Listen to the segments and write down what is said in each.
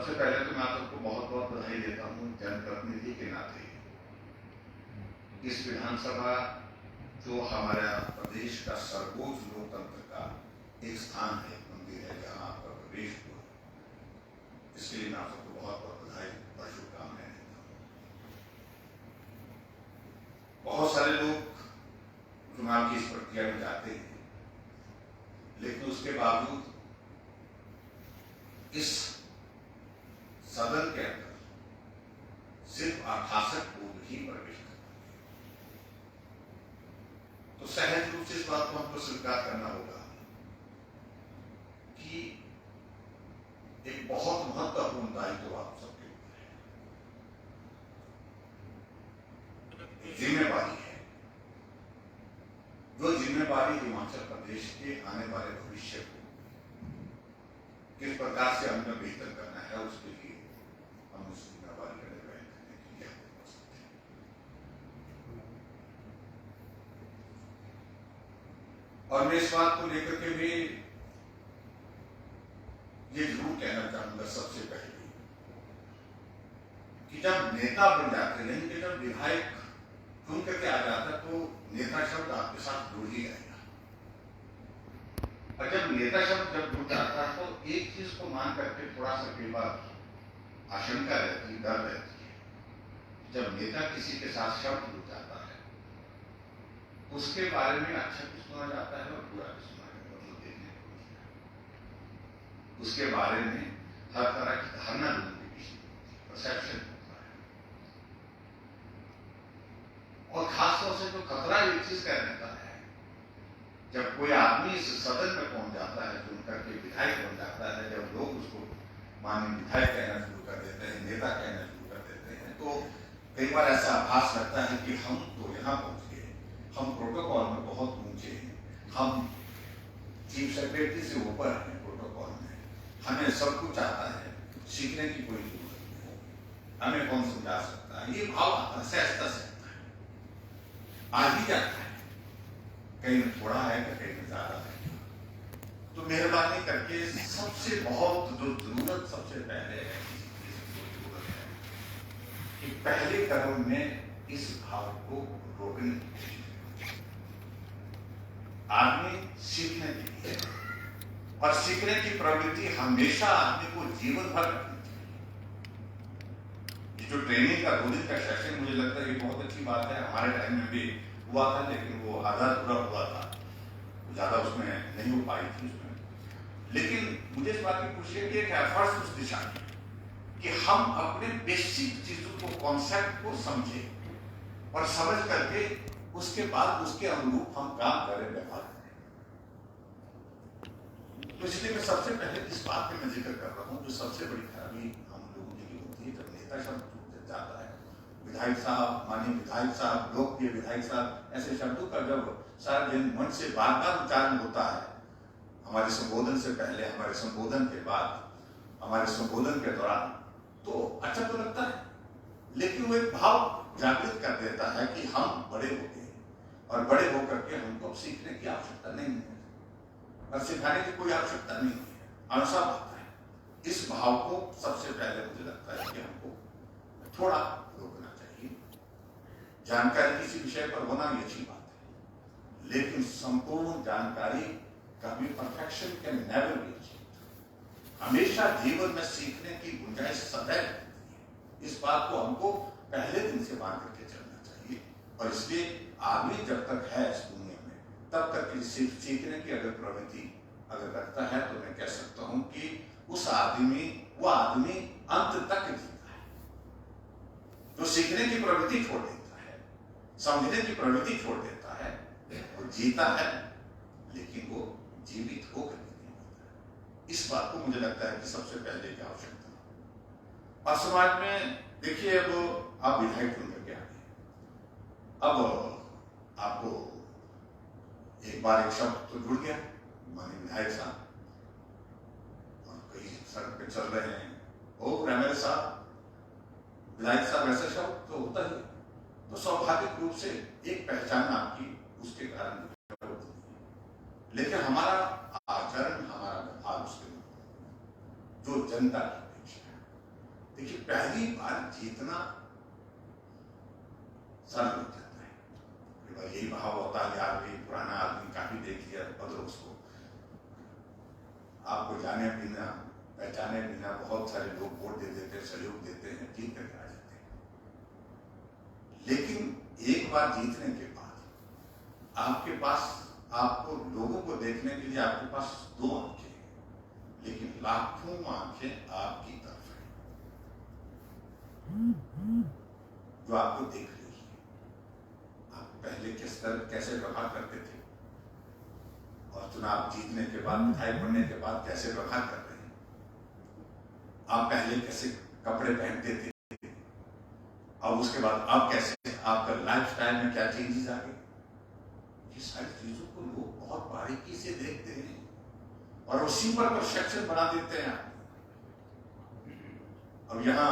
सबसे पहले तो मैं आप सबको बहुत बहुत बधाई देता हूँ जनप्रतिनिधि के नाते। इस विधानसभा जो हमारा प्रदेश का सर्वोच्च लोकतंत्र का एक स्थान है, मंदिर है, जहाँ आपका प्रवेश हुआ, इसके लिए मैं आप सबको बहुत बहुत बधाई और शुभकामनाएं देता हूँ। बहुत सारे लोग चुनाव की इस प्रक्रिया में जाते हैं, लेकिन उसके बावजूद इस सदन के अंदर सिर्फ 68 लोग ही प्रवेश करते हैं। तो सहज रूप से इस बात को हमको स्वीकार करना होगा कि एक बहुत महत्वपूर्ण दायित्व आप सबके ऊपर है, जिम्मेवारी है। जो जिम्मेवारी हिमाचल प्रदेश के आने वाले भविष्य को किस प्रकार से हमें बेहतर करना है, उसके लिए हम उस जिम्मेवारी का निर्वहन करने के लिए आगे बढ़ सकते हैं। और मैं इस बात को लेकर के भी ये जरूर कहना चाहूंगा सबसे पहले कि जब नेता बन जाते हैं, यानी कि जब विधायक चुन करके आ जाता है, तो नेता शब्द आपके साथ जुड़ ही जाएगा। और जब नेता शब्द जब जुड़ जाता है तो एक चीज को मान करके थोड़ा सा कई बार आशंका रहती है, डर रहती है। जब नेता किसी के साथ शब्द जुड़ जाता है, उसके बारे में अच्छा भी सुना जाता है और बुरा भी सुना जाता है, मतलब देखने को मिलता है। उसके बारे में हर तरह की धारणा लोगों के बीच में परसेप्शन होता है। और खासतौर से जो खतरा एक चीज का रहता है, जब कोई आदमी इस सदन में पहुंच जाता है, चुन करके विधायक बन जाता है, जब लोग उसको माननीय विधायक कहना शुरू कर देते हैं, नेता कहना शुरू कर देते हैं, तो कई बार ऐसा आभास लगता है कि हम तो यहाँ पहुंच गए, हम प्रोटोकॉल में बहुत ऊंचे हैं, हम चीफ सेक्रेटरी से ऊपर हैं प्रोटोकॉल में, हमें सब कुछ आता है, सीखने की कोई जरूरत नहीं, हमें कौन समझा सकता है। ये भाव आता है, सहजता से आ ही जाता है, कहीं में थोड़ा है तो कहीं में ज्यादा है। तो मेहरबानी करके सबसे बहुत जो जरूरत सबसे पहले है कि पहले कदम में इस भाव को रोकने की कोशिश करें। आदमी सीखने के लिए, और सीखने की प्रवृत्ति हमेशा आदमी को जीवन भर रखनी चाहिए। ये जो ट्रेनिंग का 2 दिन का सेशन, मुझे लगता है ये बहुत अच्छी बात है। हमारे टाइम में भी हुआ था, लेकिन वो आधा पूरा हुआ था, ज्यादा उसमें नहीं हो पाई थी उसमें। लेकिन मुझे इस बात की खुशी है कि एक एफर्ट्स उस दिशा में कि हम अपने बेसिक चीजों को, कॉन्सेप्ट को समझें और समझ करके उसके बाद उसके अनुरूप हम काम करें, व्यवहार करें। तो इसलिए मैं सबसे पहले इस बात पे मैं जिक्र कर रहा हूं, जो सबसे बड़ी खराबी हम लोगों की होती है, जब नेता शब्द छूट जाता है, विधायक साहब, माननीय विधायक साहब, लोकप्रिय विधायक साहब, ऐसे शब्दों का जब सार्वजनिक मंच से बार बार उच्चारण होता है, हमारे संबोधन से पहले, हमारे संबोधन के बाद, हमारे संबोधन के दौरान, तो अच्छा तो लगता है, लेकिन वो एक भाव जागृत कर देता है कि हम बड़े हो गए, और बड़े होकर के हमको सीखने की आवश्यकता नहीं है और सिखाने की कोई आवश्यकता नहीं है, अनसा आता है। इस भाव को सबसे पहले मुझे लगता है कि हमको थोड़ा रोकना चाहिए। जानकारी किसी विषय पर होना भी अच्छी बात है, लेकिन संपूर्ण जानकारी कभी perfection can never be achieved. हमेशा जीवन में सीखने की गुंजाइश सदैव रहती है। इस बात को हमको पहले दिन से मान करके चलना चाहिए, और इसलिए आदमी जब तक है इस दुनिया में, तब तक सीखने की अगर प्रवृत्ति अगर रखता है, तो मैं कह सकता हूं कि वो आदमी अंत तक जीता है। जो सीखने की प्रवृत्ति छोड़ देता है, समझने की प्रवृत्ति छोड़ देता है, वो जीता है, लेकिन वो जीवित होकर नहीं होता है। इस बात को मुझे लगता है कि सबसे पहले की आवश्यकता है। और समाज में देखिए, अब आप विधायक चुन करके आ गए, अब आपको एक बार एक शब्द तो जुड़ गया, माननीय विधायक साहब, और कहीं सड़क पे चल रहे हैं, ओ एमएलए साहब, विधायक साहब, ऐसा शब्द तो होता ही, तो स्वाभाविक रूप से एक पहचान आपकी उसके कारण होती है। लेकिन हमारा आचरण, हमारा व्यवहार उसके जो जनता की अपेक्षा है, देखिए पहली बार जीतना सरल हो जाता है, यही भाव होता है यार भाई पुराना आदमी काफी देख लिया, बदलो उसको। आपको जाने बिना पहचाने बिना बहुत सारे लोग वोट दे देते हैं, सहयोग देते हैं, जीत करके आ जाते हैं। लेकिन एक बार जीतने के बाद आपके पास, आपको लोगों को देखने के लिए आपके पास दो आंखें हैं, लेकिन लाखों आंखें आपकी तरफ है जो आपको देख रही है। आप पहले किस तरह कैसे व्यवहार करते थे और चुनाव जीतने के बाद, विधायक बनने के बाद कैसे व्यवहार कर रहे हैं। आप पहले कैसे कपड़े पहनते थे और उसके बाद अब कैसे, आपका लाइफस्टाइल में क्या चेंजेस आ गए। ये सारी चीजों को लोग बहुत बारीकी से देखते हैं और उसी पर परसेप्शन बना देते हैं। अब यहाँ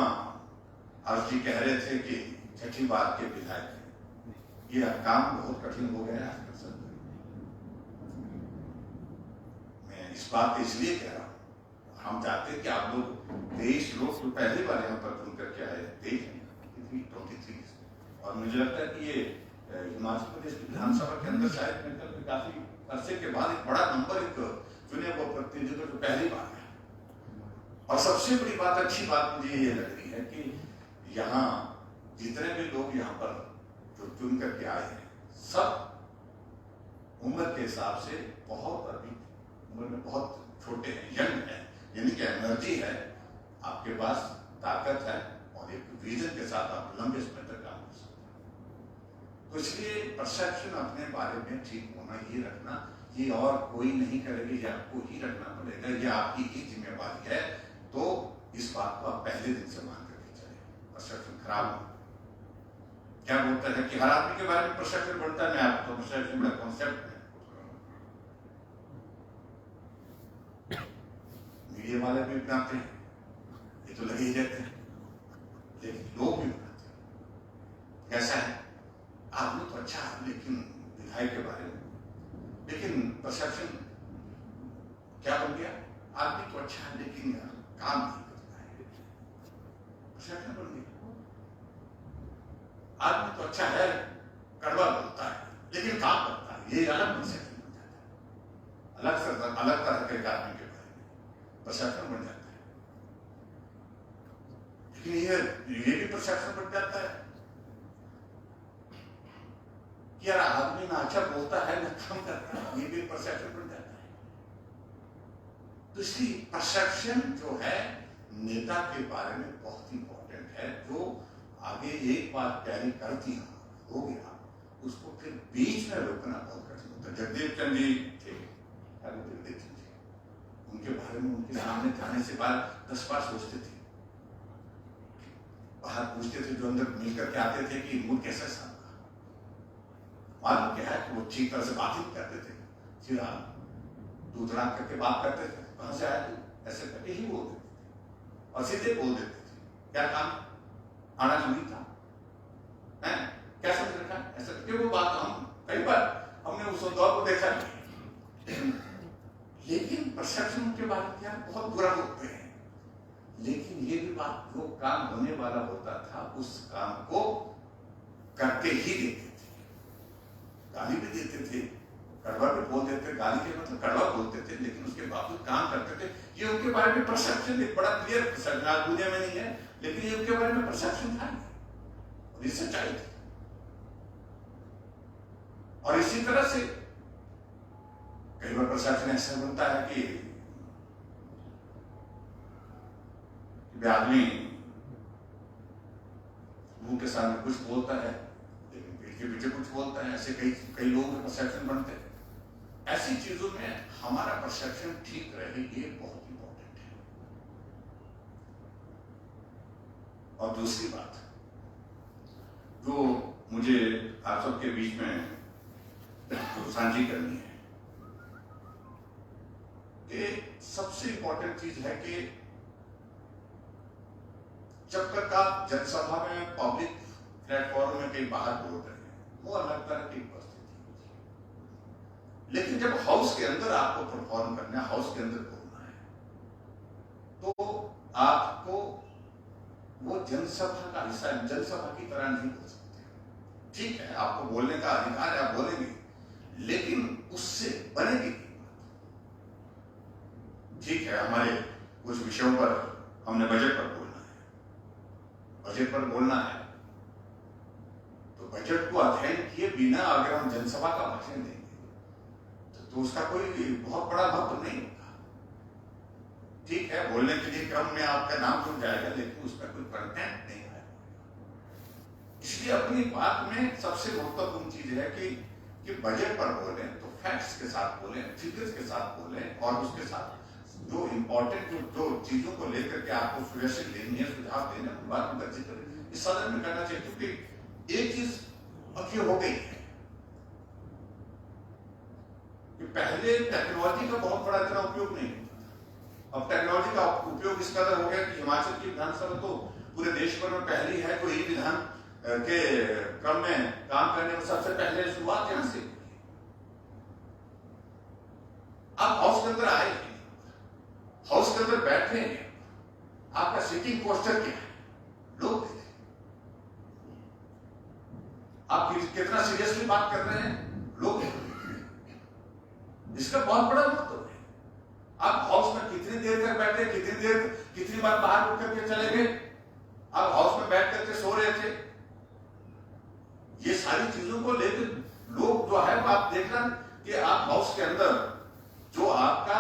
आज जी कह रहे थे कि छठी बार के विधायक हैं, ये काम बहुत कठिन हो गया है। मैं इस बात इसलिए कह रहा हूँ, हम चाहते हैं कि आप लोग 23 लोग तो पहली बार यहाँ पर चुन करके आए, 23 और मुझे लगता है कि ये हिमाचल प्रदेश की विधानसभा के अंदर शायद मिलकर काफी अरसे के बाद एक बड़ा नंबर एक चुने हुए प्रतिनिधि जो पहली बार है। और सबसे बड़ी बात, अच्छी बात मुझे ये लग रही है कि यहाँ जितने भी लोग यहाँ पर जो चुन करके आए हैं, सब उम्र के हिसाब से बहुत अभी उम्र में बहुत छोटे हैं, यंग है, यानी कि एनर्जी है, आपके पास ताकत है और एक विजन के साथ आप लंबे समय तक काम कर सकते हैं। तो इसलिए परसेप्शन अपने बारे में ठीक होना, ये रखना, ये और कोई नहीं करेगा, ये आपको ही रखना पड़ेगा, ये आपकी ही जिम्मेवारी है। तो इस बात को आप पहले दिन से मान करके चले। परसेप्शन खराब हो, क्या बोलता है कि हर आदमी के बारे में परसेप्शन बढ़ता है, मैं आपको परसेप्शन बड़ा कॉन्सेप्ट है, मीडिया वाले भी बनाते हैं, ये तो लगे ही रहते हैं, लेकिन लोग भी बनाते हैं। कैसा है, आदमी तो अच्छा है लेकिन विधायक के बारे में, लेकिन परसेप्शन क्या बन गया, आदमी तो अच्छा है लेकिन काम नहीं करता है, परसेप्शन बन गया। आदमी तो अच्छा है, कड़वा बोलता है लेकिन काम करता है, ये अलग परसेप्शन बन जाता है, अलग तरह के आदमी के बारे में परसेप्शन बन जाता है। लेकिन ये भी परसेप्शन बन जाता है कि यार आदमी ना अच्छा बोलता है ना काम करता है, ये भी परसेप्शन बन जाता है। तो इसलिए परसेप्शन जो है नेता के बारे में बहुत इंपॉर्टेंट है, जो आगे एक बार कैरी कर दिया हो गया, उसको फिर बीच में रोकना बहुत कठिन होता है। जगदेव चंद जी थे, जगदेव चंद जी, उनके बारे में उनके सामने जाने से बाद 10 बार सोचते थे, बाहर पूछते थे, जो अंदर मिल करके आते थे कि मूड कैसा है, मालूम क्या है कि वो ठीक तरह से बात ही करते थे, सीधा दूधड़ा करके बात करते थे, कहां से आया तू, ऐसे करके ही बोल देते थे और सीधे बोल देते थे, क्या काम आना जरूरी था, है क्या समझ रखा, ऐसा करके वो बात हम कई बार हमने उस दौर को देखा नहीं। लेकिन परसेप्शन उनके बारे में क्या बहुत बुरा होते हैं, लेकिन ये भी बात, जो काम होने वाला होता था उस काम को करके ही देते थे, गाली भी देते थे, कड़वा भी बोल देते, गाली के मतलब कड़वा बोलते थे, लेकिन उसके बावजूद काम करते थे। ये उनके बारे में परसेप्शन एक बड़ा क्लियर परसेप्शन, आज दुनिया में नहीं है, लेकिन ये उनके बारे में परसेप्शन था और ये सच्चाई थी। और इसी तरह से कई बार परसेप्शन ऐसा बनता है कि आदमी मुंह के सामने कुछ बोलता है लेकिन पीठ के पीछे कुछ बोलता है, ऐसे कई लोगों के परसेप्शन बनते हैं। ऐसी चीजों में हमारा परसेप्शन ठीक रहे, ये बहुत इंपॉर्टेंट है। और दूसरी बात जो मुझे आप सबके बीच में साझी करनी है कि सबसे इंपॉर्टेंट चीज है कि जब तक आप जनसभा में, पब्लिक प्लेटफॉर्म में कहीं बाहर बोल रहे हैं, वो अलग तरह की परिस्थिति होती है, लेकिन जब हाउस के अंदर आपको परफॉर्म करना है, हाउस के अंदर बोलना है, तो आपको वो जनसभा का हिस्सा, जनसभा की तरह नहीं बोल सकते। ठीक है, आपको बोलने का अधिकार है, आप बोलेंगे, लेकिन उससे बनेगी की बात। ठीक है, हमारे कुछ विषयों पर हमने बजट पर बोलना है, बजट पर बोलना है, तो बजट को अध्ययन किए बिना अगर हम जनसभा का भाषण देंगे तो उसका कोई बहुत बड़ा महत्व नहीं होगा। ठीक है, बोलने के लिए क्रम में आपका नाम जुड़ जाएगा, लेकिन उसका कोई कंटेंट नहीं आएगा। इसलिए अपनी बात में सबसे महत्वपूर्ण चीज है कि बजट पर बोलें तो फैक्ट्स के साथ बोलें, फिगर्स के साथ बोलें, और उसके साथ जो इंपॉर्टेंट जो चीजों को लेकर के आपको सुझाव लेनी है, सुझाव देने की बात का जिक्र इस सदन में करना चाहिए। क्योंकि एक चीज अब ये हो गई है कि पहले टेक्नोलॉजी का बहुत बड़ा इतना उपयोग नहीं होता था। अब टेक्नोलॉजी का उपयोग इस कदर हो गया कि हिमाचल की विधानसभा तो पूरे देश भर में पहली है, तो ई विधान के क्रम में काम करने में सबसे पहले शुरुआत यहां से। आप हाउस के अंदर आए, हाउस के अंदर बैठे हैं, आपका सिटिंग पोस्चर क्या है, लोग देखें। आप कितना सीरियसली बात कर रहे हैं, लोग देखें। इसका बहुत बड़ा महत्व है। आप हाउस में कितनी देर तक बैठे, कितनी बार बाहर उठ करके चले गए, आप हाउस में बैठ करके सो रहे थे, ये सारी चीजों को लेकर लोग जो है आप देखना कि आप हाउस के अंदर जो आपका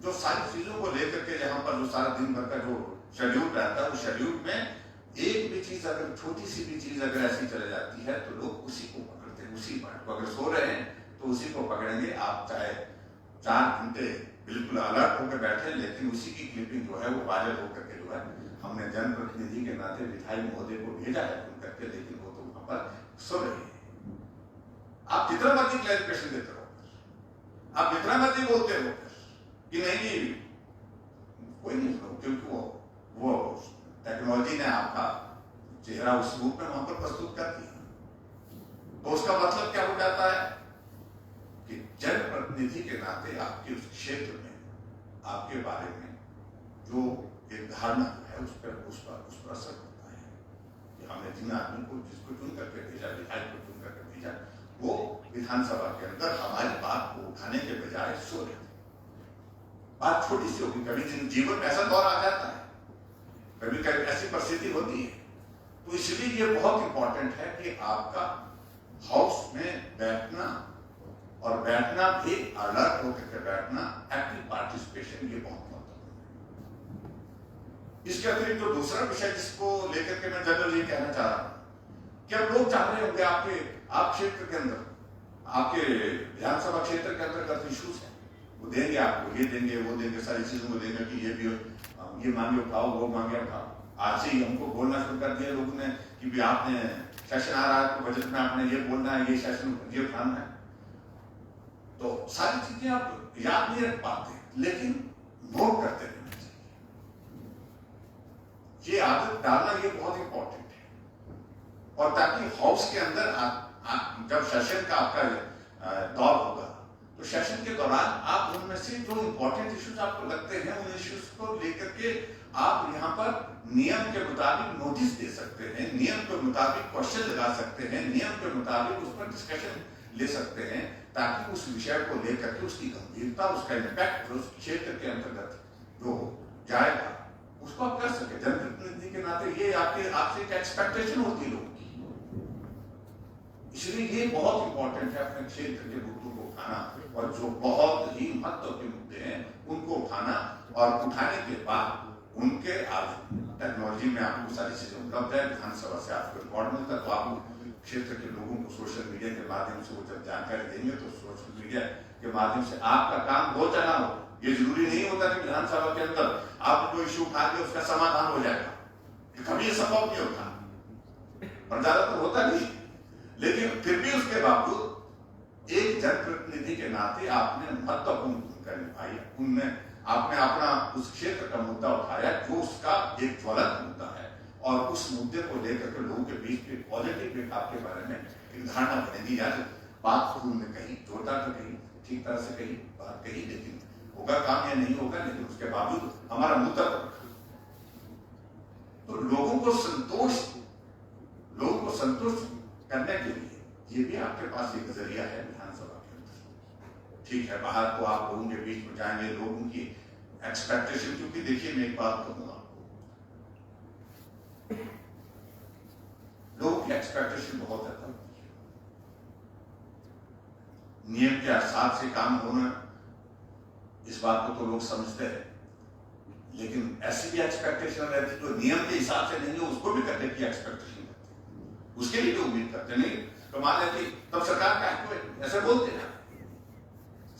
जो सारी चीजों को लेकर के यहाँ पर जो सारा दिन भर का जो शेड्यूल रहता है, उस शेड्यूल में एक भी चीज अगर छोटी सी भी चीज अगर ऐसी चले जाती है तो लोग उसी को पकड़ते हैं, उसी पार्ट को। अगर सो रहे हैं तो उसी को पकड़ेंगे। आप चाहे 4 घंटे बिल्कुल अलर्ट होकर बैठे, लेकिन उसी की क्लिपिंग जो है वो वायरल होकर के जो है हमने जनप्रतिनिधि के नाते विधायक महोदय को भेजा है फोन करके, लेकिन वो तो वहां पर सो रहे हैं। आप जितना मर्जी क्लैरिफिकेशन देते रहो, आप जितना मर्जी बोलते हो कि नहीं कोई नहीं सुनो, क्योंकि वो टेक्नोलॉजी ने आपका चेहरा उस रूप में वहां पर प्रस्तुत कर दिया। तो उसका मतलब क्या हो जाता है कि जनप्रतिनिधि के नाते आपके उस क्षेत्र में आपके बारे में जो एक धारणा है उस पर असर होता है कि हमने जिन आदमी को जिसको चुन करके भेजा, विधायक को चुन करके भेजा, वो विधानसभा के अंदर हमारी बात को उठाने के बजाय सो रहे थे। बात छोटी सी होगी, कभी जीवन में ऐसा दौर आ जाता है, कभी कभी ऐसी परिस्थिति होती है। तो इसलिए ये बहुत इंपॉर्टेंट है कि आपका हाउस में बैठना और बैठना भी अलर्ट होकर के बैठना, एक्टिव पार्टिसिपेशन, ये बहुत महत्वपूर्ण है। इसके अतिरिक्त जो दूसरा विषय जिसको लेकर के मैं जनरली कहना चाह रहा हूं कि अब लोग चाह रहे होंगे आप क्षेत्र के अंदर, आपके विधानसभा क्षेत्र के अंतर्गत इश्यूज है, वो देंगे आपको, ये देंगे वो देंगे, सारी चीजों को देंगे कि ये भी ये मांगे उठाओ, वो मांगे उठाओ। आज से ही हमको बोलना शुरू कर दिया लोगों ने कि भी आपने सेशन आ रहा है तो बजट में आपने ये बोलना है, ये सेशन ये उठाना है। तो सारी चीजें आप याद नहीं रख पाते, लेकिन नोट करते रहना चाहिए। ये आदत डालना ये बहुत इंपॉर्टेंट है। और ताकि हाउस के अंदर जब सेशन का आपका दौर होगा तो सेशन के दौरान आप उनमें से जो इंपॉर्टेंट इश्यूज आपको लगते हैं उन इश्यूज को लेकर के आप यहाँ पर नियम के मुताबिक नोटिस दे सकते हैं, नियम के मुताबिक क्वेश्चन लगा सकते हैं, नियम के मुताबिक उस पर डिस्कशन ले सकते हैं, ताकि उस विषय को लेकर के उसकी गंभीरता, उसका इम्पैक्ट उस क्षेत्र के अंतर्गत जो जाएगा उसको आप कर सके। जनप्रतिनिधि के नाते ये आपसे एक एक्सपेक्टेशन होती है लोगों की। इसलिए ये बहुत इंपॉर्टेंट है अपने क्षेत्र के मुद्दों को उठाना, और जो बहुत ही महत्व के मुद्दे हैं उनको उठाना, और उठाने के बाद उनके आज टेक्नोलॉजी में आपको सारी चीजें उपलब्ध है, विधानसभा से आपको रिकॉर्ड मिलता है, तो आप क्षेत्र के लोगों को सोशल मीडिया के माध्यम से वो जब जानकारी देंगे तो सोशल मीडिया के माध्यम से आपका काम हो चला हो। ये जरूरी नहीं होता कि विधानसभा के अंदर आप कोई इशू उठा के उसका समाधान हो जाएगा, कभी ये संभव नहीं होता और ज्यादातर होता नहीं। लेकिन फिर भी उसके बावजूद एक जनप्रतिनिधि के नाते आपने महत्वपूर्ण भूमिका निभाई, उनने आपने अपना उस क्षेत्र का मुद्दा उठाया जो उसका एक ज्वलंत मुद्दा है, और उस मुद्दे को लेकर के लोगों के बीच में पॉजिटिव एक आपके बारे में एक धारणा बनेगी। यार बात तो उन्होंने कही, जोरदार तो कही, ठीक तरह से कही, बात कही, लेकिन होगा काम या नहीं होगा, लेकिन उसके बावजूद हमारा मुद्दा तो तो लोगों को संतुष्ट करने के लिए ये भी आपके पास एक जरिया है विधानसभा के अंदर। ठीक है, बाहर को आप लोगों के बीच में जाएंगे, लोगों की एक्सपेक्टेशन, क्योंकि देखिए मैं एक बात कहूंगा, लोगों की एक्सपेक्टेशन बहुत ज्यादा होती है। नियम के हिसाब से काम होना, इस बात को तो लोग समझते हैं, लेकिन ऐसी भी एक्सपेक्टेशन रहती है जो नियम के हिसाब से नहीं है, उसको भी करने की एक्सपेक्टेशन रहती है, उसके लिए भी उम्मीद करते नहीं। तो मान लेती तब सरकार का ऐसे बोलते हैं,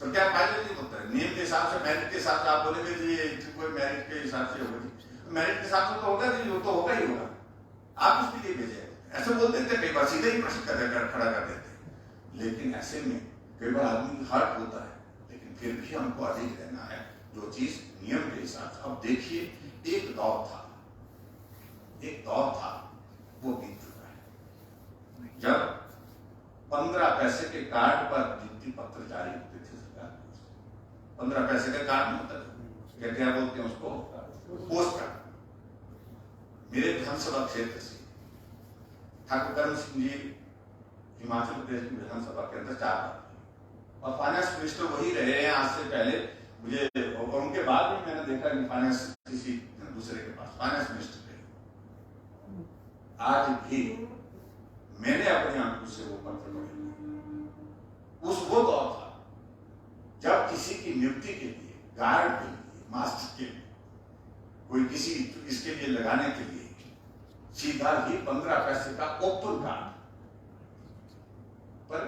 सरकार फायदे नहीं होता है। नियम के हिसाब से, मेरिट के हिसाब से आप बोलेंगे जी कोई मेरिट के हिसाब से होगा, जी मेरिट के हिसाब से तो होगा जी, वो तो होगा ही होगा, आप उसके लिए भेजे, ऐसे बोलते थे। कई बार सीधे ही प्रश्न खड़ा कर देते। लेकिन ऐसे में कई बार आदमी हर्ट होता है, लेकिन फिर भी हमको अधिक रहना है जो चीज नियम के हिसाब से। अब देखिए, एक दौर था वो बीत चुका है जब 15 पैसे के कार्ड पर नियुक्ति पत्र जारी होते थे सरकार। 15 पैसे का कार्ड नहीं होता था, क्या बोलते हैं उसको, पोस्ट कार्ड। मेरे विधानसभा क्षेत्र से ठाकुर करण सिंह जी हिमाचल प्रदेश की विधानसभा के अंदर 4 बार, और फाइनेंस मिनिस्टर वही रहे हैं आज से पहले मुझे, और उनके बाद भी मैंने देखा कि फाइनेंस किसी दूसरे के पास फाइनेंस मिनिस्टर थे। आज भी मैंने अपने आंखों से वो पत्र पढ़े। वो दौर था जब किसी की नियुक्ति के लिए, गार्ड के लिए, मास्टर के लिए, कोई किसी इसके लिए लगाने के लिए सीधा ही 15 पैसे का ओपन कार्ड पर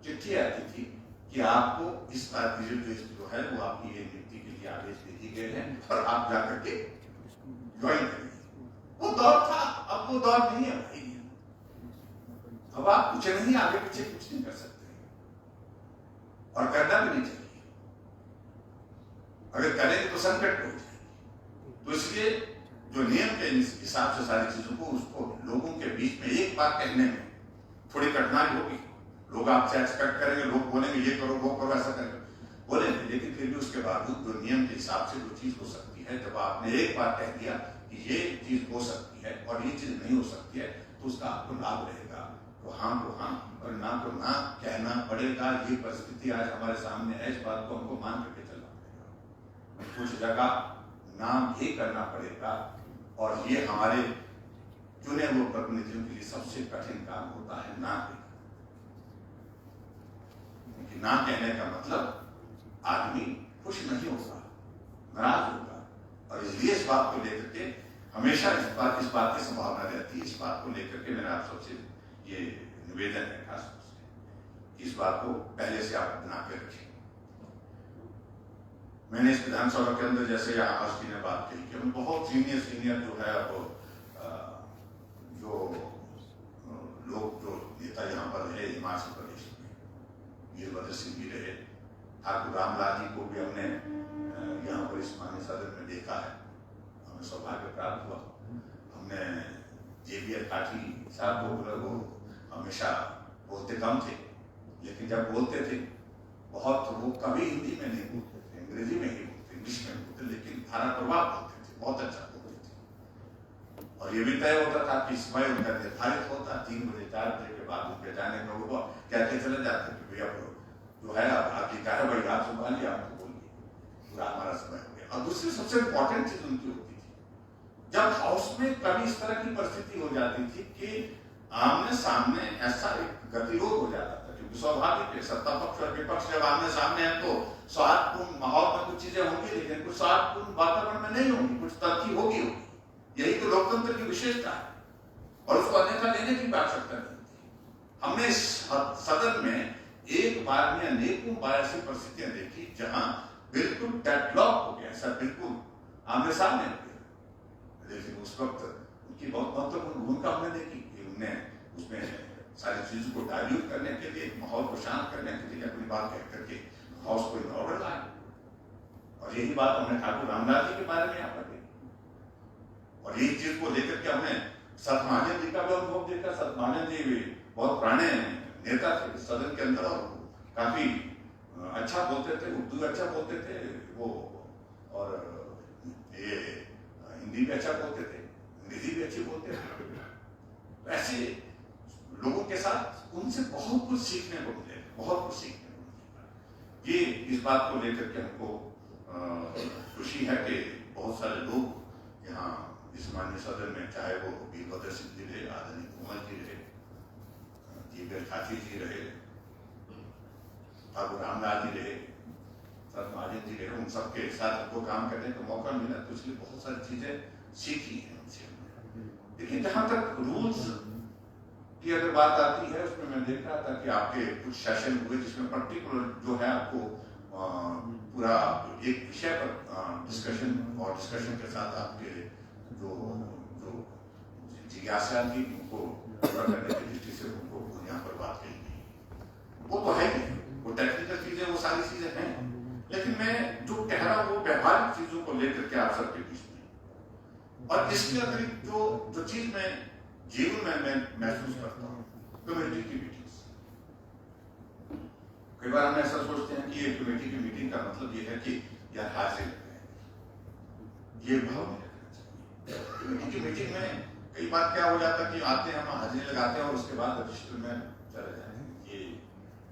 चिट्ठी आती थी कि आपको इस जो है वो आपकी ये नियुक्ति के लिए आदेश दे दिए गए हैं और आप जाकर के ज्वाइन करेंगे। वो दौर था, अब वो दौर नहीं है भाई। अब आप कुछ नहीं, आगे पीछे कुछ नहीं कर सकते, और करना भी नहीं चाहिए। अगर करेंगे तो संकट हो जाएगी। तो इसलिए जो नियम के हिसाब से सारी चीजों को, उसको लोगों के बीच में एक बार कहने में थोड़ी कठिनाई होगी। लोग आपसे एक्सपेक्ट करेंगे, लोग बोलेंगे ये करो वो करो, ऐसा करेंगे बोलेंगे, लेकिन फिर भी उसके बावजूद जो नियम के हिसाब से जो चीज हो सकती है, जब आपने एक बार कह दिया कि ये चीज हो सकती है और ये चीज नहीं हो सकती है, तो उसका आपको लाभ रहेगा। तो हाँ और ना तो ना कहना पड़ेगा। ये परिस्थिति आज हमारे सामने है, इस बात को हमको मान करके चलना पड़ेगा। कुछ जगह ना भी करना पड़ेगा, और ये हमारे चुने हुए प्रतिनिधियों के लिए सबसे कठिन काम होता है ना कहना। ना कहने का मतलब आदमी खुश नहीं होगा, नाराज होगा, और इसलिए इस बात को लेकर के हमेशा इस बात की संभावना रहती है। इस बात को लेकर के मेरा आप सबसे ये निवेदन है खास तौर से, इस बात को पहले से आप बना के रखें। मैंने इस विधानसभा के अंदर, जैसे आकाश जी ने बात की कि बहुत सीनियर जो है, अब जो लोग जो नेता यहाँ पर रहे हिमाचल प्रदेश में, वीरभद्र सिंह जी रहे, ठाकुर रामलाल जी को भी हमने यहाँ पर इस मान्य सदन में देखा है, हमें सौभाग्य प्राप्त हुआ। हमने जेबीआर काठी साहब को, वो हमेशा बोलते कम थे, लेकिन जब बोलते थे बहुत, वो कभी हिंदी में नहीं बोलते थे, अंग्रेजी में ही बोलते, इंग्लिश में बोलते, लेकिन धारा प्रभाव बोलते थे, बहुत अच्छा बोलते थे। और ये भी तय होता था कि समय उनका निर्धारित होता, 3 बजे 4 बजे के बाद उनके जाने का वो कहते चले जाते कि भैया जो है अब आपकी कार्रवाई आप संभालिए, आपको बोलिए, पूरा हमारा समय हो गया। और दूसरी सबसे इंपॉर्टेंट चीज उनकी होती थी, जब हाउस में कभी इस तरह की परिस्थिति हो जाती थी कि आमने सामने ऐसा एक गतिरोध हो जाता था, क्योंकि स्वाभाविक है, सत्ता पक्ष और विपक्ष जब आमने सामने है तो सौहार्दपूर्ण माहौल में कुछ चीजें होंगी, लेकिन कुछ सौहार्दपूर्ण वातावरण में नहीं होंगी, कुछ तथ्य होगी। यही तो लोकतंत्र की विशेषता है, और उसको अन्यथा लेने की आवश्यकता नहीं थी। हमने इस सदन में एक बार में अनेकों बार ऐसी परिस्थितियां देखी जहां बिल्कुल डेडलॉक हो गया, ऐसा बिल्कुल आमने सामने हो गया। लेकिन उस वक्त उनकी बहुत महत्वपूर्ण भूमिका हमने देखी कि उन्होंने उसमें सारी चीजों को डाइल्यूट करने के लिए, माहौल को शांत करने के लिए अपनी बात कह करके हाउस को इन ऑर्डर लाया। और यही बात हमने ठाकुर रामलाल जी के बारे में यहाँ पर देखी, और यही चीज को लेकर के हमने सतमानंद जी का भी अनुभव देखा। सतमानंद जी भी बहुत पुराने नेता थे सदन के अंदर, और काफी अच्छा बोलते थे, उर्दू अच्छा बोलते थे वो, और ये हिंदी भी अच्छा बोलते थे, हिंदी भी अच्छी बोलते हैं। तो ऐसे लोगों के साथ उनसे बहुत कुछ सीखने को मिलेगा, बहुत कुछ सीखने को मिलेगा। ये इस बात को लेकर के हमको खुशी है कि बहुत सारे लोग यहाँ इस माननीय सदन में, चाहे वो वीरभद्र सिंह जी रहे, आदरणीय कोमल जी रहे, जी खाची जी रहे, ठाकुर रामलाल जी रहे, सर महाजन जी रहे, उन सबके साथ हमको काम करने का मौका मिला, तो इसलिए बहुत सारी चीजें सीखी हैं उनसे। लेकिन जहां तक रूल्स की अगर बात आती है, उसमें मैं देख रहा था कि आपके कुछ सेशन हुए जिसमें पर्टिकुलर जो है आपको पूरा एक विषय पर डिस्कशन, और डिस्कशन के साथ आपके जो जो जिज्ञासा थी उनको पूरा करने की दृष्टि से उनको यहाँ पर बात कही गई। वो तो है ही, वो टेक्निकल चीजें, वो सारी चीजें हैं, लेकिन मैं जो कह रहा हूँ वो व्यवहारिक चीजों को लेकर के आप सबके बीच में, और इसके अतिरिक्त जो चीज मैं जीवन में मैं महसूस करता हूँ, कम्युनिटी की मीटिंग्स। कई बार हम ऐसा सोचते हैं कि ये कमेटी की मीटिंग का मतलब ये है कि यार हाजिर लग गए, ये भाव नहीं रखना चाहिए। कमेटी की मीटिंग में कई बार क्या हो जाता है कि आते हैं, हम हाजिरी लगाते हैं और उसके बाद रजिस्टर में चले जाते हैं, ये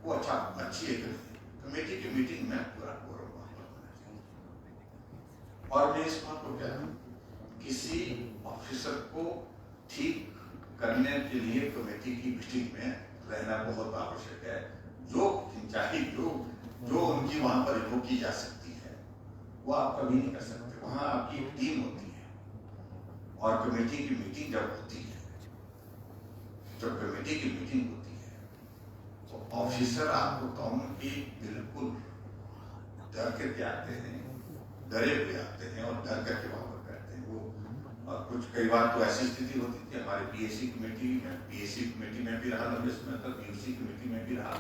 वो अच्छी है। कमेटी की मीटिंग में पूरा कोरम होना चाहिए। और मैं इस बात को कहता हूँ, किसी ऑफिसर को ठीक करने के लिए कमेटी की मीटिंग में रहना बहुत आवश्यक है। जो खिंचाई जो उनकी वहां पर इन्वोक की जा सकती है, वो आप कभी नहीं कर सकते। वहां आपकी एक टीम होती है, और कमेटी की मीटिंग जब होती है, जब कमेटी की मीटिंग होती है, तो ऑफिसर आपको कहूं कि बिल्कुल डर करके आते हैं, डरे हुए आते हैं, और डर करके वहां पर करते हैं वो। और कुछ कई बार तो ऐसी स्थिति होती थी, हमारे पीएसी कमेटी में भी रहा लंबे समय तक, बीओसी कमेटी में भी रहा,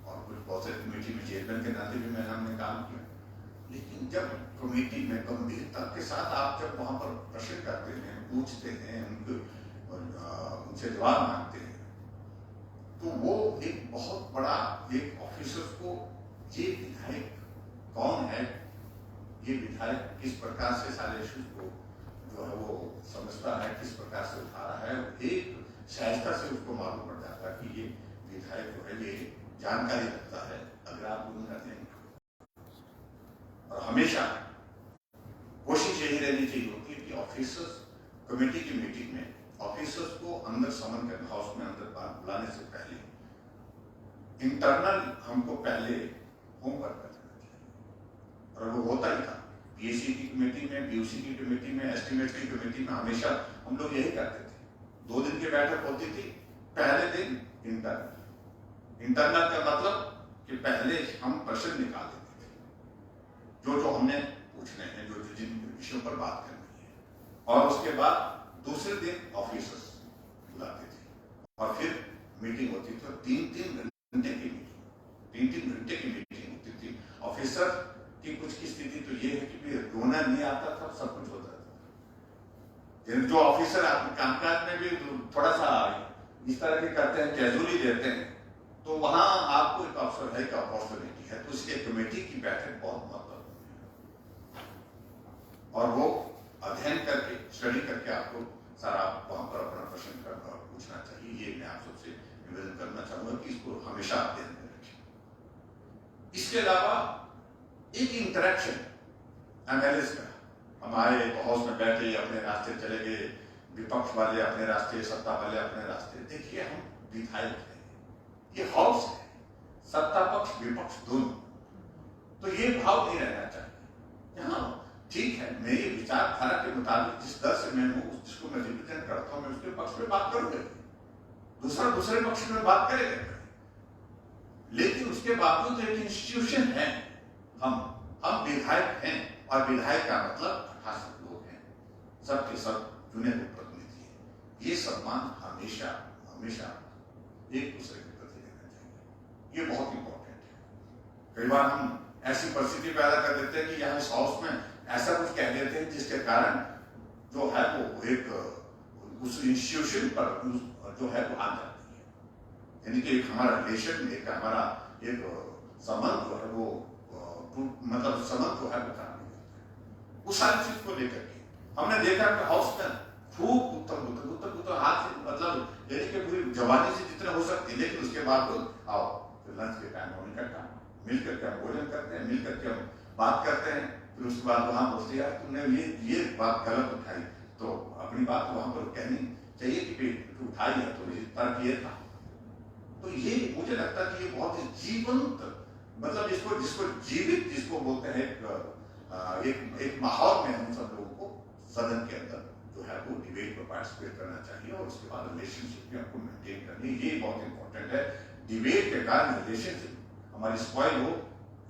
और कुछ बहुत सारी कमेटी में चेयरमैन के नाते भी हमने काम किया। लेकिन जब कमेटी में गंभीरता के साथ आप जब वहां पर प्रश्न करते हैं, पूछते हैं, उनसे जवाब मांगते हैं, तो वो एक बहुत बड़ा एक ऑफिसर को, ये विधायक कौन है, ये विधायक किस प्रकार से सारे इश्यूज को जो है वो समझता है, किस प्रकार से उठा रहा है, एक सहजता से उसको मालूम पड़ जाता है कि ये विधायक जो है ये जानकारी रखता है। अगर आप गुनगुना देंगे, और हमेशा कोशिश यही रहनी चाहिए होती है कि ऑफिसर्स कमेटी की मीटिंग में ऑफिसर्स को अंदर समन कर, हाउस में अंदर बुलाने से पहले इंटरनल हमको पहले होमवर्क करना चाहिए, और वो होता ही था। पीएसी की कमेटी में, बीओसी की कमेटी में, एस्टीमेट की कमेटी में हमेशा हम लोग यही करते थे। 2 दिन की बैठक होती थी, पहले दिन इंटरनल का मतलब कि पहले हम प्रश्न निकाल देते थे, जो हमने पूछने हैं, जो जिन विषयों पर बात करनी है, और उसके बाद दूसरे दिन ऑफिसर्स बुलाते थे, और फिर मीटिंग होती थी, और 3-3 घंटे की मीटिंग होती थी। ऑफिसर की कुछ की स्थिति तो ये है कि रोना नहीं आता था, सब कुछ होता था। जो ऑफिसर आपके कामकाज में भी थोड़ा सा इस तरह के करते हैं, कैजुअली देते हैं, तो वहां आपको एक अवसर है, एक अपॉर्चुनिटी है, तो इसलिए कमेटी की बैठक बहुत महत्वपूर्ण है, और वो अध्ययन करके, स्टडी करके आपको सारा वहां पर अपना प्रश्न करना और पूछना चाहिए। ये मैं आप सबसे निवेदन करना चाहूंगा कि इसको हमेशा अध्ययन में रखें। इसके अलावा एक इंटरेक्शन एनालिसिस का, हम आए तो हाउस में बैठे, अपने रास्ते चले गए, विपक्ष वाले अपने रास्ते, सत्ता वाले अपने रास्ते। देखिए, हम विधायक हैं, ये हाउस है, सत्ता पक्ष विपक्ष दोनों, तो ये भाव नहीं रहना चाहिए। यहाँ ठीक है, मेरी विचारधारा के मुताबिक जिस दर से मैं हूँ, जिसको मैं रिप्रेजेंट करता हूँ, मैं उसके पक्ष में बात करूंगा, दूसरे पक्ष में बात करेगा, लेकिन उसके बावजूद एक इंस्टीट्यूशन है, हम विधायक हैं, और विधायक का मतलब 88 लोग हैं, सबके सब चुने हुए प्रतिनिधि हैं। ये सम्मान हमेशा एक दूसरे के प्रति देना चाहिए, ये बहुत इंपॉर्टेंट है। कई बार हम ऐसी परिस्थिति पैदा कर देते हैं कि यहाँ इस हाउस में ऐसा कुछ कह देते हैं जिसके कारण जो है वो एक उस इंस्टीट्यूशन पर जो है वो आ जाती है, यानी कि एक हमारा रिलेशन, एक हमारा एक संबंध जो है वो मतलब संबंध जो है वो खराब हो जाता है। उस सारी चीज को लेकर के हमने देखा कि हाउस में खूब उत्तम हाथ से मतलब यानी कि पूरी जवानी से जितना हो सकती है, लेकिन उसके बाद आओ फिर लंच के टाइम होने का काम मिल करके हम भोजन करते हैं, मिल करके हम बात करते हैं। फिर उसके बाद वहां बोलते यार तुमने ये बात गलत उठाई, तो अपनी बात वहां पर कहनी चाहिए कि तू उठाई है तो तर्क ये था। तो ये मुझे लगता है कि ये बहुत ही जीवंत मतलब जिसको जीवित जिसको बोलते हैं एक माहौल में हम सब लोगों को सदन के अंदर जो है वो डिबेट में पार्टिसिपेट करना चाहिए और उसके बाद रिलेशनशिप में आपको मेंटेन करनी, ये बहुत इंपॉर्टेंट है। डिबेट के कारण रिलेशनशिप हमारी स्पॉइल हो,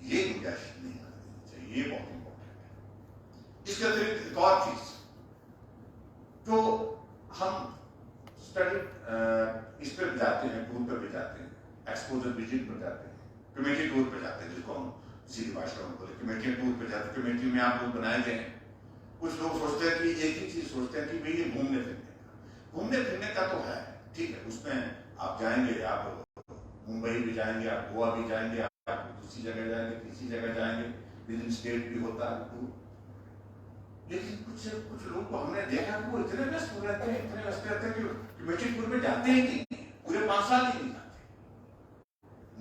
ये गुंजाइश नहीं करनी चाहिए, ये बहुत इंपॉर्टेंट है। इसके अतिरिक्त एक और चीज तो हम स्टडी इस पर जाते हैं, टूर पर भी जाते हैं, एक्सपोजर विजिट पर जाते हैं, कमेटी टूर पर जाते हैं, जिसको हम सीधी भाषा में बोले कमेटी टूर पर जाते हैं। कमेटी में आप लोग बनाए गए हैं। कुछ लोग सोचते हैं कि एक ही चीज सोचते हैं कि भाई ये घूमने फिरने का तो है, ठीक है, उसमें आप जाएंगे, आप मुंबई भी जाएंगे, आप गोवा भी जाएंगे, आप दूसरी जगह जाएंगे, तीसरी जगह जाएंगे, विद इन स्टेट भी होता है टूर। लेकिन कुछ लोग को हमने देखा कि वो इतने व्यस्त हो रहते हैं, इतने व्यस्त रहते हैं कि कमेटी टूर में जाते ही नहीं, पूरे 5 साल ही नहीं जाते।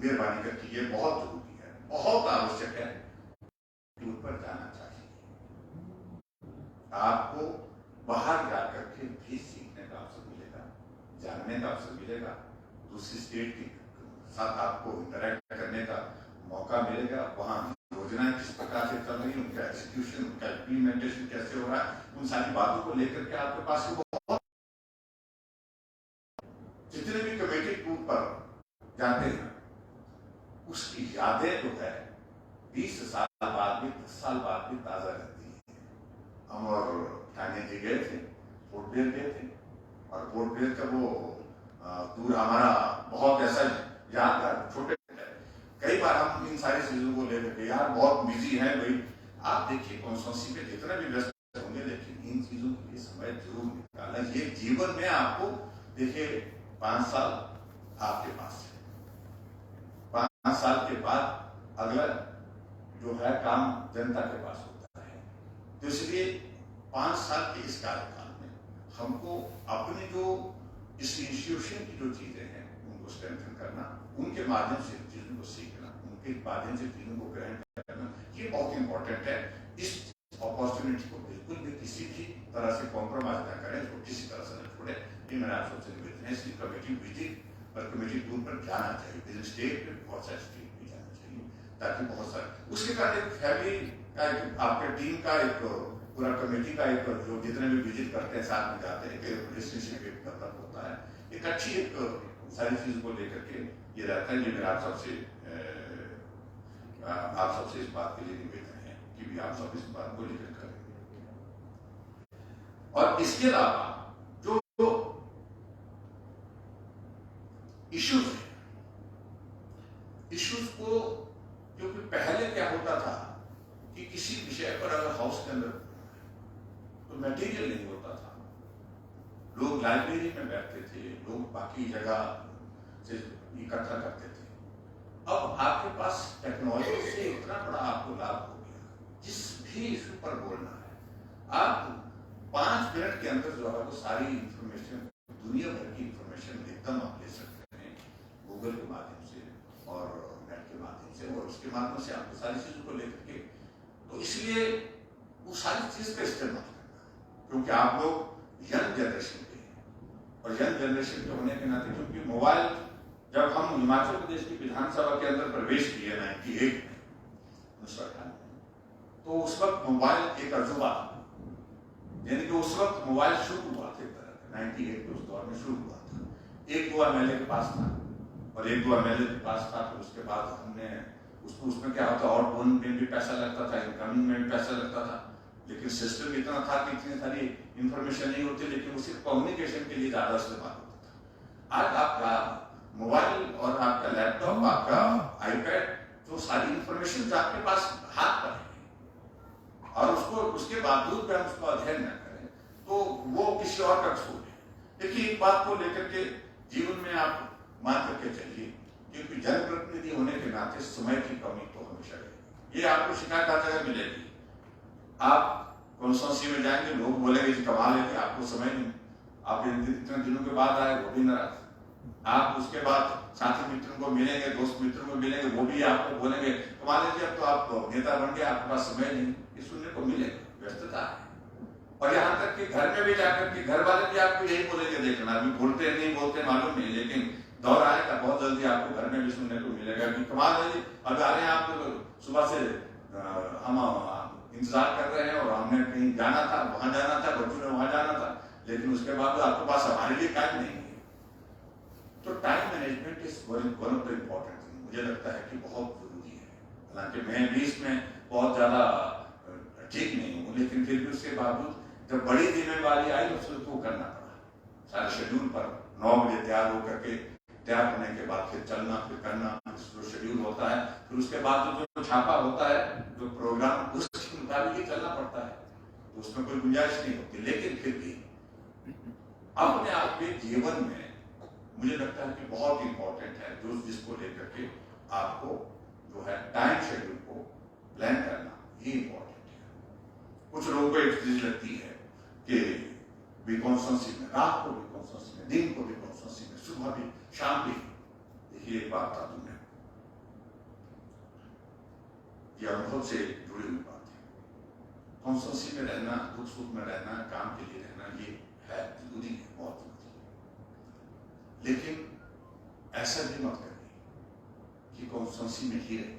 मेहरबानी करके ये बहुत जरूरी है, बहुत आवश्यक है, टूर पर जाना चाहिए। आपको बाहर जाकर के भी सीखने का अवसर मिलेगा, जानने का अवसर मिलेगा, दूसरी स्टेट के साथ आपको इंटरेक्ट करने का मौका मिलेगा। वहां योजनाएं किस प्रकार से चल रही है, उनका एग्जीक्यूशन, उनका इम्प्लीमेंटेशन कैसे हो रहा है, उन सारी बातों को लेकर के आपके पास बहुत जितने भी कमेटी टूर पर जाते हैं उसकी यादें जो है 20 साल बाद भी 10 साल बाद भी ताजा रहती है। हम और ठाणे जी गए थे, पोर्ट ब्लेयर गए थे, और पोर्ट ब्लेयर का वो टूर हमारा बहुत ऐसा यादगार छोटे कई बार हम इन सारी चीजों को लेकर के यार बहुत बिजी है भाई, आप देखिए कॉन्स्टिट्यूंसी में जितना भी व्यस्त होंगे, लेकिन इन चीजों के लिए समय जरूर निकालना। ये जीवन में आपको देखिए 5 साल आपके पास है, 5 साल के बाद अगला जो है काम जनता के पास होता है। तो इसलिए 5 साल के इस कार्यकाल में हमको अपने जो इस इंस्टीट्यूशन की जो चीजें हैं उनको स्ट्रेंथन करना, उनके माध्यम से चीजों को सीखना, उनके माध्यम से चीजों को ग्रहण करना, ये बहुत इंपॉर्टेंट है। इस अपॉर्चुनिटी को बिल्कुल भी किसी भी तरह से कॉम्प्रोमाइज न करें, इसको किसी तरह से न छोड़े, ये मेरा आप सबसे निवेदन है। इसलिए कमेटी विजिट और कमेटी टूर पर जाना चाहिए, विद इन स्टेट पे बहुत सारे स्टेट भी जाना चाहिए, ताकि बहुत सारे उसके बाद एक फैमिली का आपके टीम का एक पूरा कमेटी का एक जो जितने भी विजिट करते हैं साथ में जाते हैं, रिलेशनशिप डेवलप होता है, एक अच्छी एक सारी चीजों को लेकर के ये रहता है। ये मेरा आप सबसे इस बात के लिए निवेदन है कि भी आप सब इस बात को लेकर करें। और इसके अलावा जो इश्यूज है, इश्यूज को, क्योंकि पहले क्या होता था कि किसी विषय पर अगर हाउस के अंदर तो मटेरियल नहीं होता था, लोग लाइब्रेरी में बैठते थे, लोग बाकी जगह से इकट्ठा करते थे। अब आपके पास टेक्नोलॉजी से इतना बड़ा आपको लाभ हो गया, जिस भी इशू पर बोलना है आप 5 मिनट के अंदर जो है वो सारी इंफॉर्मेशन, दुनिया भर की इंफॉर्मेशन एकदम आप ले सकते हैं गूगल के माध्यम से और नेट के माध्यम से, और उसके माध्यम से आपको सारी चीजों को लेकर के, तो इसलिए वो सारी चीज का इस्तेमाल करना, क्योंकि आप लोग यंग जनरेशन के हैं, और यंग जनरेशन के होने के नाते, क्योंकि मोबाइल जब हम हिमाचल प्रदेश की विधानसभा के अंदर प्रवेश किए 98 में, तो उस वक्त मोबाइल एक अजूबा था, यानी कि उस वक्त मोबाइल शुरू हुआ था, 98 के उस दौर में शुरू हुआ था। 1-2 एमएलए के पास था, और 1-2 एमएलए के पास था, फिर उसके बाद हमने उसमें क्या होता, आउटगोइंग में भी पैसा लगता था, इनकमिंग में भी पैसा लगता था, लेकिन सिस्टम इतना था कि इतनी सारी इंफॉर्मेशन नहीं होती, लेकिन उसी कम्युनिकेशन के लिए ज्यादा इस्तेमाल होता था। आज आपका मोबाइल और आपका लैपटॉप, आपका आईपैड, जो सारी इंफॉर्मेशन आपके पास हाथ पर है, और उसके बावजूद भी हम उसको अध्ययन न करें, तो वो किसी और का कसूर है। देखिए, एक बात को लेकर के जीवन में आप मान करके चलिए, क्योंकि जनप्रतिनिधि होने के नाते समय की कमी तो हमेशा रहेगी, ये आपको शिकायत हर जगह मिलेगी। आप कॉन्स्टिट्यूंसी में जाएंगे, लोग बोलेंगे कि कमाल है कि आपको समय नहीं, आप इतने दिनों के बाद आए, वो भी नाराज। आप उसके बाद साथी मित्रों को मिलेंगे, दोस्त मित्रों को मिलेंगे, वो भी आपको बोलेंगे कमाल है कि अब तो आप नेता बन गए, आपके पास समय नहीं। ये सुनने को मिलेगा, व्यस्तता है। और यहाँ तक कि घर में भी जाकर के घर वाले भी आपको यही बोलेंगे, देखना अभी बोलते नहीं बोलते मालूम नहीं, लेकिन दौर आएगा बहुत जल्दी आपको घर में भी सुनने को मिलेगा कि कमाल है जी, अब आ रहे हैं आप, तो सुबह से हम इंतजार कर रहे हैं और हमने कहीं जाना था, वहां जाना था, बच्चों ने वहां जाना था, लेकिन उसके बाद आपके पास हमारे लिए टाइम नहीं है। तो time management is one of the important thing, मुझे लगता है कि बहुत जरूरी है। हालांकि मैं भी इसमें बहुत ज्यादा ठीक नहीं हूँ, लेकिन फिर भी उसके बावजूद जब बड़ी जिम्मेवारी आई उसको करना पड़ा। सारे शेड्यूल पर 9 बजे तैयार होकर के, तैयार होने के बाद फिर चलना, फिर करना, जो शेड्यूल होता है, फिर उसके बाद जो छापा होता है, जो प्रोग्राम, उसके मुताबिक ही चलना पड़ता है, तो उसमें कोई गुंजाइश नहीं होती। लेकिन फिर भी अपने आप के जीवन में मुझे लगता है कि बहुत इंपॉर्टेंट है जो जिसको लेकर के आपको जो है टाइम शेड्यूल को प्लान करना, ये इंपॉर्टेंट है। कुछ लोगों को एक चीज लगती है कि भी कॉन्स्टेंसी में, रात को भी कॉन्स्टेंसी में, दिन को भी कॉन्स्टेंसी में, सुबह भी शाम भी। देखिए एक बात था, तुमने ये अनुभव से जुड़ी हुई बात है। कॉन्स्टेंसी में रहना, दुख सुख में रहना, काम के लिए रहना, ये है जरूरी है, बहुत जरूरी है। लेकिन ऐसा भी मत करिए कि कॉन्स्टेंसी में ही रहे।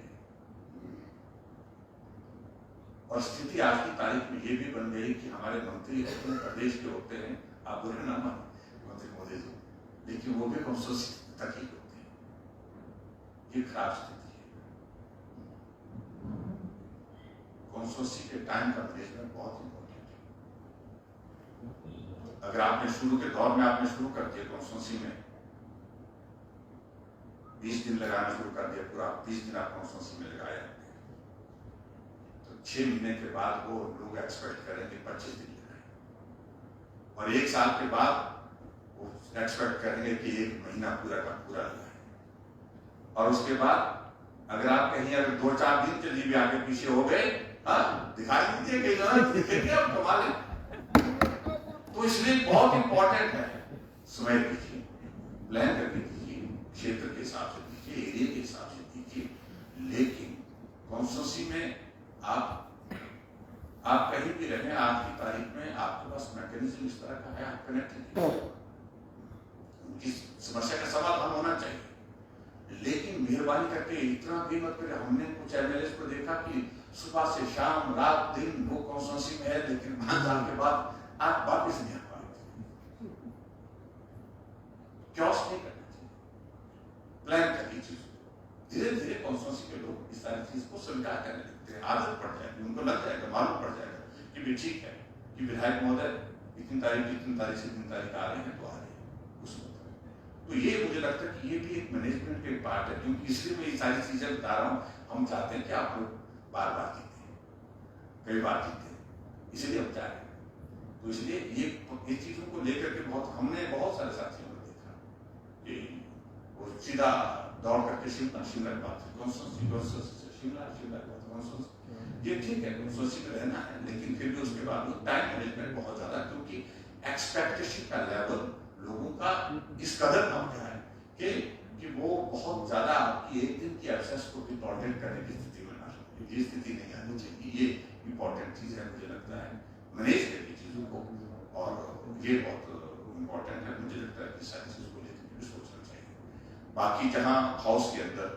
और स्थिति आज की तारीख में ये भी बन गई कि हमारे मंत्री होते हैं, प्रदेश के होते हैं, आप बुरे ना माने मंत्री मोदी जी, लेकिन वो भी कॉन्स्टेंसी तक ही होते हैं। ये खराब स्थिति है। कॉन्स्टेंसी के टाइम का मैनेजमेंट बहुत इंपॉर्टेंट है। अगर आपने शुरू के दौर में आपने शुरू कर दिया कॉन्स्टेंसी में 20 दिन लगाना शुरू कर दिया, पूरा 20 दिन आप कॉन्स्टेंसी में लगाया, तो 6 महीने के बाद वो लोग एक्सपेक्ट करेंगे 25 दिन लगाए, और 1 साल के बाद वो एक्सपेक्ट करेंगे कि 1 महीना पूरा का पूरा लगाए। और उसके बाद अगर आप कहीं अगर 2-4 दिन के लिए भी आगे पीछे हो गए, दिखाई दीजिए कि आप कमाल है। तो इसलिए बहुत इंपॉर्टेंट है, समय दीजिए, प्लान करके दीजिए, क्षेत्र के हिसाब से दीजिए, एरिया के हिसाब से दीजिए, लेकिन कॉन्स्टेंसी में आप कहीं भी रहें, आज की तारीख में आपके पास मैकेनिज्म इस तरह का है, आप कनेक्ट उनकी समस्या का समाधान होना चाहिए। लेकिन मेहरबानी करके इतना भी मत करें। हमने कुछ एमएलए को देखा कि सुबह से शाम, रात दिन वो कॉन्स्टेंसी में है, लेकिन 5 साल के बाद आप वापिस नहीं आ पाए। क्योस नहीं करना चाहिए, प्लान करनी चाहिए। धीरे धीरे कॉन्स्टेंसी के लोग इस सारी चीज को स्वीकार करने लगते हैं, आदत पड़ जाएगी, उनको लग जाएगा, मालूम पड़ जाएगा कि भी ठीक है कि विधायक महोदय इतनी तारीख से इतनी तारीख आ रहे हैं, तो आ रहे हैं उसमें। तो ये मुझे लगता है कि ये भी एक मैनेजमेंट के पार्ट है, क्योंकि इसलिए मैं ये सारी चीजें बता रहा हूँ। हम चाहते हैं कि आप लोग बार बार जीते, कई बार जीते, इसलिए हम चाह रहे हैं। तो इसलिए ये चीजों को लेकर के हमने बहुत सारे साथियों को देखा कि वो सीधा दौड़ करके शिमला की बात शिमला ये ठीक है, कॉन्स्टिट्यूंसी में रहना है, लेकिन फिर भी उसके बाद टाइम मैनेजमेंट बहुत ज्यादा, क्योंकि एक्सपेक्टेशन का लेवल लोगों का इस कदर ना हो जाए कि वो बहुत ज्यादा आपकी एक दिन की एक्सेस को भी टॉलरेट करने की स्थिति में ना हो। ये स्थिति नहीं आनी चाहिए। ये इंपॉर्टेंट चीज है, मुझे लगता है मैनेज करनी चीजों को, और ये बहुत इंपॉर्टेंट है। मुझे लगता है कि सारी चीजों को लेकर भी सोचना चाहिए। बाकी जहाँ हाउस के अंदर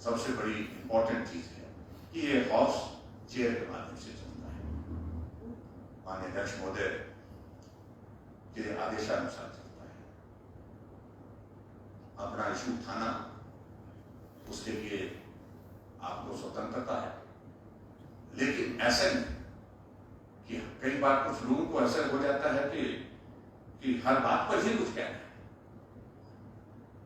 सबसे बड़ी इंपॉर्टेंट चीज है कि ये हाउस चेयर के माध्यम से चलता है, माननीय अध्यक्ष महोदय के आदेशानुसार चलता है। अपना इशू उठाना, उसके लिए आपको स्वतंत्रता है, लेकिन ऐसे नहीं कि कई बार कुछ लोगों को ऐसा हो जाता है कि हर बात पर ही कुछ कहना है,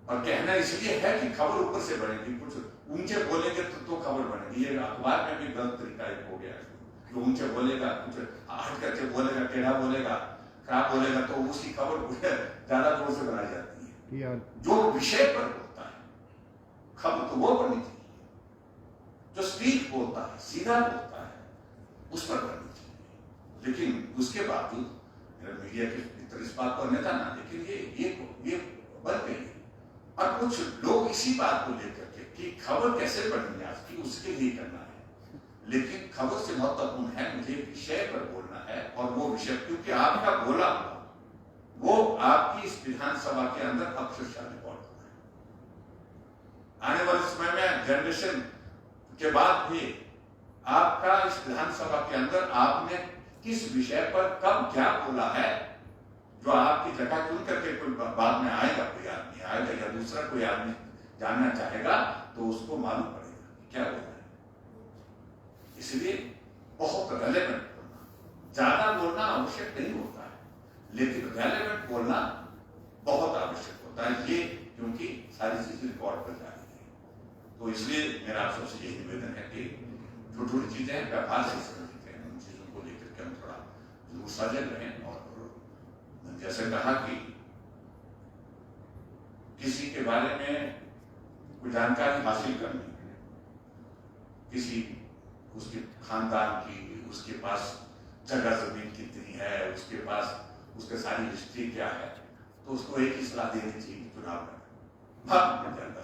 और कहना इसलिए है कि खबर ऊपर से बढ़ेगी, कुछ ऊंचे बोलेंगे तो खबर बनेगी। ये अखबार में भी गलत तरीका एक हो गया है कि ऊंचे बोलेगा, कुछ हट करके बोलेगा, टेढ़ा बोलेगा, खराब बोलेगा, तो उसकी खबर ज्यादा जोर से बनाई जाती है। जो विषय पर होता है खबर तो वो बननी चाहिए, जो स्पीच बोलता है, सीधा बोलता है, उस पर बननी चाहिए। लेकिन उसके बावजूद मेरा मीडिया के मित्र इस बात को अन्यथा ना, लेकिन ये बन गई। और कुछ लोग इसी बात को लेकर के कि खबर कैसे बननी है आज की, उसके लिए करना है, लेकिन खबर से महत्वपूर्ण है मुझे विषय पर बोलना है, और वो विषय क्योंकि आपका बोला वो आपकी इस विधानसभा के अंदर अक्षरशः रिकॉर्ड हुआ है। आने वाले समय में जनरेशन के बाद भी आपका इस विधानसभा के अंदर आपने किस विषय पर कब क्या बोला है, जो आपकी जगह चुन करके कोई बाद में आएगा, कोई आदमी आएगा या दूसरा कोई आदमी जानना चाहेगा तो उसको मालूम पड़ेगा कि क्या बोला है। इसलिए बहुत रेलेवेंट बोलना, ज्यादा बोलना आवश्यक नहीं होता है, लेकिन रेलेवेंट बोलना बहुत आवश्यक होता है, ये क्योंकि सारी चीजें रिकॉर्ड कर जा रही है। तो इसलिए मेरा आप सबसे यही निवेदन है कि छोटी छोटी चीजें व्यापार से संबंधित हैं, उन चीजों को लेकर के हम थोड़ा जरूर सजग रहें। और जैसे कहा कि किसी के बारे में कोई जानकारी हासिल करनी, किसी उसके खानदान की, उसके पास जगह जमीन कितनी है, उसके पास उसके सारी हिस्ट्री क्या है, तो उसको एक ही सलाह देनी चाहिए, चुनाव में भाग मिल जाता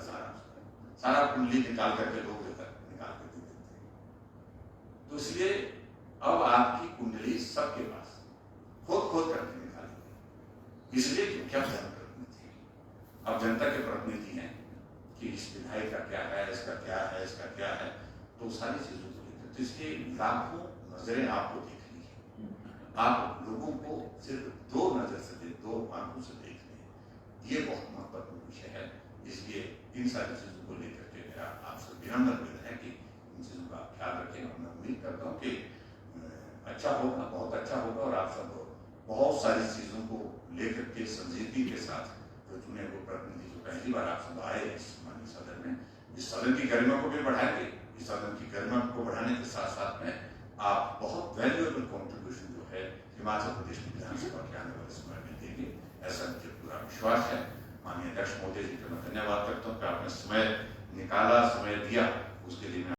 सारा कुंडली निकाल करके लोग निकाल कर दे देते। तो इसलिए अब आपकी कुंडली सबके पास खोद करके निकालेंगे, इसलिए क्योंकि अब जनप्रतिनिधि, अब जनता के प्रतिनिधि हैं कि इस विधायक का क्या है, इसका क्या है, इसका क्या है, तो सारी चीजों को लेकर तो इसलिए लाखों नजरें आपको देख रही है, आप लोगों को सिर्फ दो नजर से देख, दो आंखों से देख रहे हैं, ये बहुत महत्वपूर्ण विषय है। इसलिए इन सारी चीजों को लेकर के मेरा आपसे विनम्र निवेदन है कि इन चीजों का ख्याल रखें, और मैं उम्मीद करता हूँ कि अच्छा होगा, बहुत अच्छा होगा, और आप सब बहुत सारी चीजों को लेकर के संजीदगी के साथ जो चुने हुए प्रतिनिधि जो पहली बार आप सब आए इस माननीय सदन में, इस सदन की गरिमा को भी बढ़ाएंगे, इस सदन की गरिमा को बढ़ाने के साथ साथ में आप बहुत वैल्यूएबल कॉन्ट्रीब्यूशन जो है हिमाचल प्रदेश की विधानसभा के आने वाले समय में देंगे, ऐसा मुझे पूरा विश्वास है। माननीय अध्यक्ष महोदय जी का मैं धन्यवाद करता हूँ कि आपने समय निकाला, समय दिया, उसके लिए मैं